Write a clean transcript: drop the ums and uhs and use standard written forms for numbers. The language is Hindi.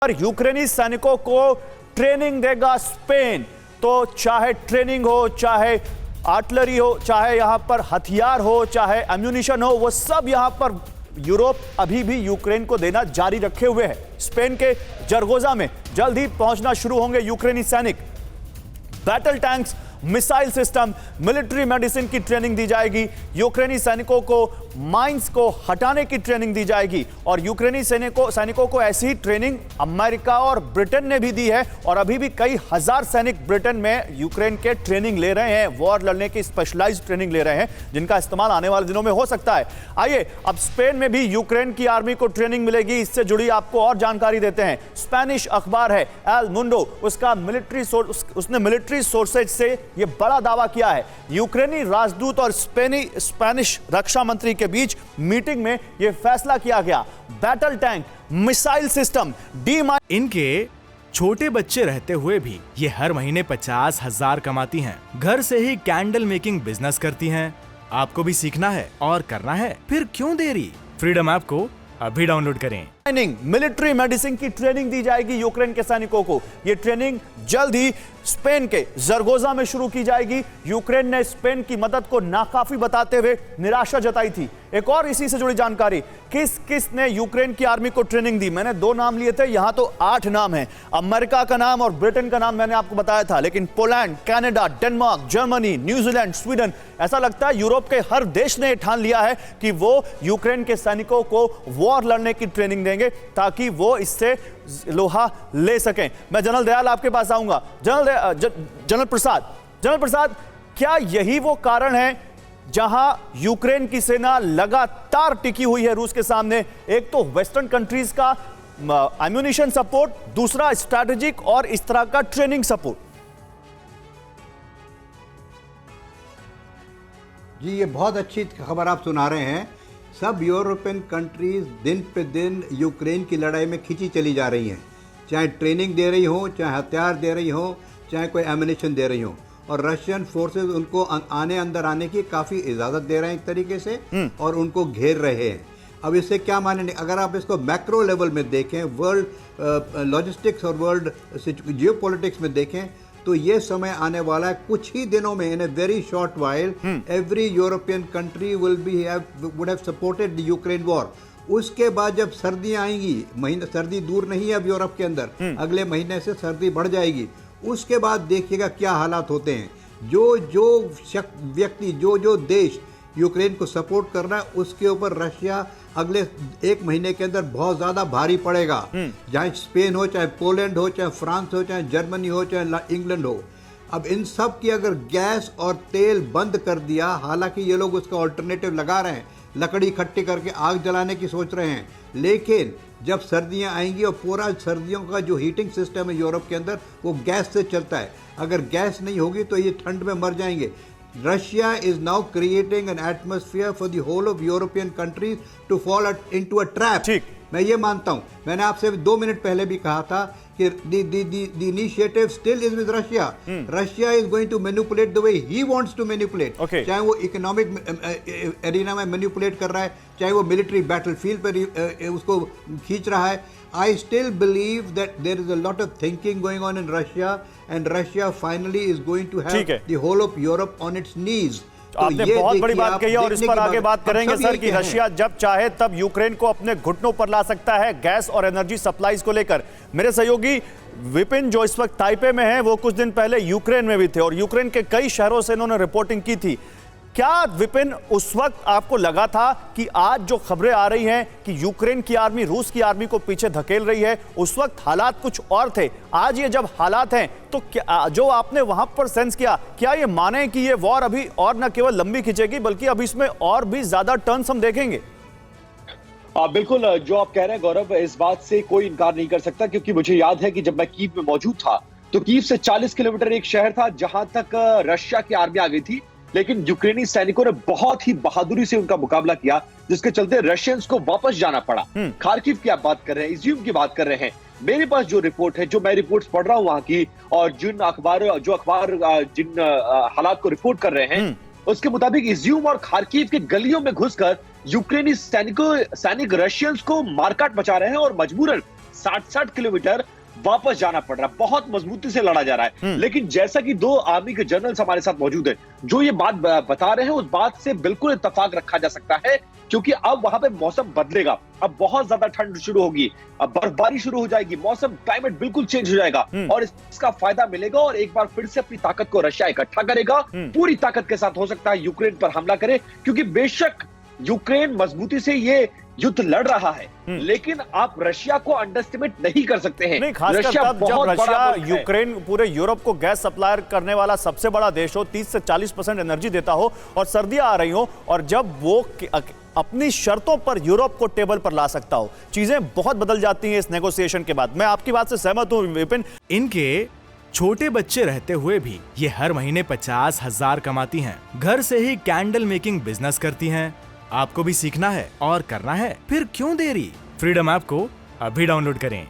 और यूक्रेनी सैनिकों को ट्रेनिंग देगा स्पेन। तो चाहे ट्रेनिंग हो, चाहे आर्टिलरी हो, चाहे यहां पर हथियार हो, चाहे एम्यूनिशन हो, वो सब यहां पर यूरोप अभी भी यूक्रेन को देना जारी रखे हुए है। स्पेन के जरगोजा में जल्द ही पहुंचना शुरू होंगे यूक्रेनी सैनिक। Battle tanks, missile system, military medicine की ट्रेनिंग दी जाएगी। यूक्रेनी सैनिकों को माइंस को हटाने की ट्रेनिंग दी जाएगी और यूक्रेनी सैनिकों को ऐसी ही ट्रेनिंग अमेरिका और ब्रिटेन ने भी दी है और अभी भी कई हजार सैनिक ब्रिटेन में यूक्रेन के ट्रेनिंग ले रहे हैं, वॉर लड़ने की स्पेशलाइज्ड ट्रेनिंग ले रहे हैं, जिनका इस्तेमाल आने वाले दिनों में हो सकता है। आइए अब स्पेन में भी यूक्रेन की आर्मी को ट्रेनिंग मिलेगी, इससे जुड़ी आपको और जानकारी देते हैं। स्पेनिश अखबार है एल मुंडो, उसने मिलिट्री सोर्सेज से यह बड़ा दावा किया है। यूक्रेनी राजदूत और स्पेनिश रक्षा मंत्री के बीच मीटिंग में यह फैसला किया गया। बैटल टैंक, मिसाइल सिस्टम, इनके छोटे बच्चे रहते हुए भी ये हर महीने 50,000 कमाती हैं। घर से ही कैंडल मेकिंग बिजनेस करती हैं। आपको भी सीखना है और करना है, फिर क्यों देरी? फ्रीडम ऐप को अभी डाउनलोड करें। मिलिट्री मेडिसिन की ट्रेनिंग दी जाएगी यूक्रेन के सैनिकों को। यह ट्रेनिंग जल्द ही स्पेन के जरगोजा में शुरू की जाएगी। यूक्रेन ने स्पेन की मदद को नाकाफी बताते हुए निराशा जताई थी। एक और इसी से जुड़ी जानकारी, किस किस ने यूक्रेन की आर्मी को ट्रेनिंग दी? मैंने 2 नाम लिए थे, यहां तो 8 नाम हैं। अमेरिका का नाम और ब्रिटेन का नाम मैंने आपको बताया था, लेकिन Poland, Canada, Denmark, Germany, New Zealand, Sweden, ऐसा लगता है यूरोप के हर देश ने ठान लिया है कि वो यूक्रेन के सैनिकों को वॉर लड़ने की ट्रेनिंग देंगे ताकि वो इससे लोहा ले सकें। मैं जनरल दयाल आपके पास आऊंगा। जनरल प्रसाद, क्या यही वो कारण है जहां यूक्रेन की सेना लगातार टिकी हुई है रूस के सामने? एक तो वेस्टर्न कंट्रीज का एम्यूनिशन सपोर्ट, दूसरा स्ट्रैटेजिक और इस तरह का ट्रेनिंग सपोर्ट। जी, ये बहुत अच्छी खबर आप सुना रहे हैं। सब यूरोपियन कंट्रीज दिन पे दिन यूक्रेन की लड़ाई में खिंची चली जा रही हैं, चाहे ट्रेनिंग दे रही हो, चाहे हथियार दे रही हो, चाहे कोई एम्यूनिशन दे रही हो। और रशियन फोर्सेस उनको अंदर आने की काफ़ी इजाज़त दे रहे हैं एक तरीके से, और उनको घेर रहे हैं। अब इससे क्या माने, अगर आप इसको मैक्रो लेवल में देखें, वर्ल्ड लॉजिस्टिक्स और वर्ल्ड जियोपॉलिटिक्स में देखें, तो ये समय आने वाला है कुछ ही दिनों में, in a very short while every European country would have supported the Ukraine war. उसके बाद जब सर्दियां आएंगी, सर्दी दूर नहीं है अब यूरोप के अंदर, अगले महीने से सर्दी बढ़ जाएगी। उसके बाद देखिएगा क्या हालात होते हैं। जो व्यक्ति, जो देश यूक्रेन को सपोर्ट कर रहा है, उसके ऊपर रशिया अगले 1 महीने के अंदर बहुत ज्यादा भारी पड़ेगा। चाहे स्पेन हो, चाहे पोलैंड हो, चाहे फ्रांस हो, चाहे जर्मनी हो, चाहे इंग्लैंड हो। अब इन सब की अगर गैस और तेल बंद कर दिया, हालांकि ये लोग उसका ऑल्टरनेटिव लगा रहे हैं, लकड़ी इकट्ठी करके आग जलाने की सोच रहे हैं, लेकिन जब सर्दियां आएंगी और पूरा सर्दियों का जो हीटिंग सिस्टम है यूरोप के अंदर वो गैस से चलता है, अगर गैस नहीं होगी तो ये ठंड में मर जाएंगे। Russia is now creating an atmosphere for the whole of European countries to fall into a trap. ठीक, मैं ये मानता हूँ। मैंने आपसे 2 मिनट पहले भी कहा था कि the initiative still is with Russia. Russia is going to manipulate the way he wants to manipulate. Okay. चाहे वो इकोनॉमिक एरिना में मैनिपुलेट कर रहा है, चाहे वो मिलिट्री बैटलफील्ड पर उसको खींच रहा है। I still believe that there is a lot of thinking going on in Russia, and Russia finally is going to have the whole of Europe on its knees. आपने बहुत बड़ी बात कही है और इस पर आगे बात करेंगे सर कि रशिया जब चाहे तब यूक्रेन को अपने घुटनों पर ला सकता है गैस और एनर्जी सप्लाईज को लेकर। मेरे सहयोगी विपिन जो इस वक्त ताइपे में हैं, वो कुछ दिन पहले यूक्रेन में भी थे और यूक्रेन के कई शहरों से इन्होंने रिपोर्टिंग की थी। क्या विपिन उस वक्त आपको लगा था कि आज जो खबरें आ रही हैं कि यूक्रेन की आर्मी रूस की आर्मी को पीछे धकेल रही है, उस वक्त हालात कुछ और थे? आज ये जब हालात हैं तो क्या जो आपने वहां पर सेंस किया, क्या ये माने कि ये वॉर अभी और न केवल लंबी खिंचेगी बल्कि अभी इसमें और भी ज्यादा टर्न्स हम देखेंगे? बिल्कुल, जो आप कह रहे हैं गौरव, इस बात से कोई इनकार नहीं कर सकता, क्योंकि मुझे याद है कि जब मैं कीव में मौजूद था तो कीव से 40 किलोमीटर एक शहर था जहां तक रशिया की आर्मी आ गई थी, लेकिन यूक्रेनी सैनिकों ने बहुत ही बहादुरी से उनका मुकाबला किया, जिसके चलते रशियन को वापस जाना पड़ा। खार्किव की आप बात कर रहे हैं, इज्यूम की बात कर रहे हैं। मेरे पास जो रिपोर्ट है, जो मैं रिपोर्ट्स पढ़ रहा हूं वहां की, और जिन अखबार जिन हालात को रिपोर्ट कर रहे हैं, उसके मुताबिक इज्यूम और खार्किव के गलियों में घुसकर यूक्रेनी सैनिक रशियंस को मारकाट मचा रहे हैं और मजबूरन 60-60 किलोमीटर वापस जाना पड़ रहा है। बहुत मजबूती से लड़ा जा रहा है। लेकिन जैसा कि 2 आर्मी के जनरल्स हमारे साथ मौजूद है जो ये बात बता रहे हैं, उस बात से बिल्कुल इत्तेफाक रखा जा सकता है, क्योंकि अब वहां पे मौसम बदलेगा। अब बहुत ज्यादा ठंड शुरू होगी, अब बर्फबारी शुरू हो जाएगी, मौसम क्लाइमेट बिल्कुल चेंज हो जाएगा और इसका फायदा मिलेगा और एक बार फिर से अपनी ताकत को रशिया इकट्ठा करेगा। पूरी ताकत के साथ हो सकता है यूक्रेन पर हमला करे, क्योंकि बेशक यूक्रेन मजबूती से ये युद्ध लड़ रहा है, लेकिन आप रशिया को अंडरस्टिमेट नहीं कर सकते हैं। नहीं, खासकर रशिया तब जब बहुत बड़ा रशिया मुल्क है। यूक्रेन पूरे यूरोप को गैस सप्लायर करने वाला सबसे बड़ा देश हो, 30 से 40% एनर्जी देता हो और सर्दियां आ रही हो, और जब वो अपनी शर्तों पर यूरोप को टेबल पर ला सकता हो। चीजें बहुत बदल जाती हैं इस नेगोशिएशन के बाद। मैं आपकी बात से सहमत हूं विपिन। इनके छोटे बच्चे रहते हुए भी ये हर महीने 50,000 कमाती हैं। घर से ही कैंडल मेकिंग बिजनेस करती हैं। आपको भी सीखना है और करना है, फिर क्यों देरी? फ्रीडम ऐप को अभी डाउनलोड करें।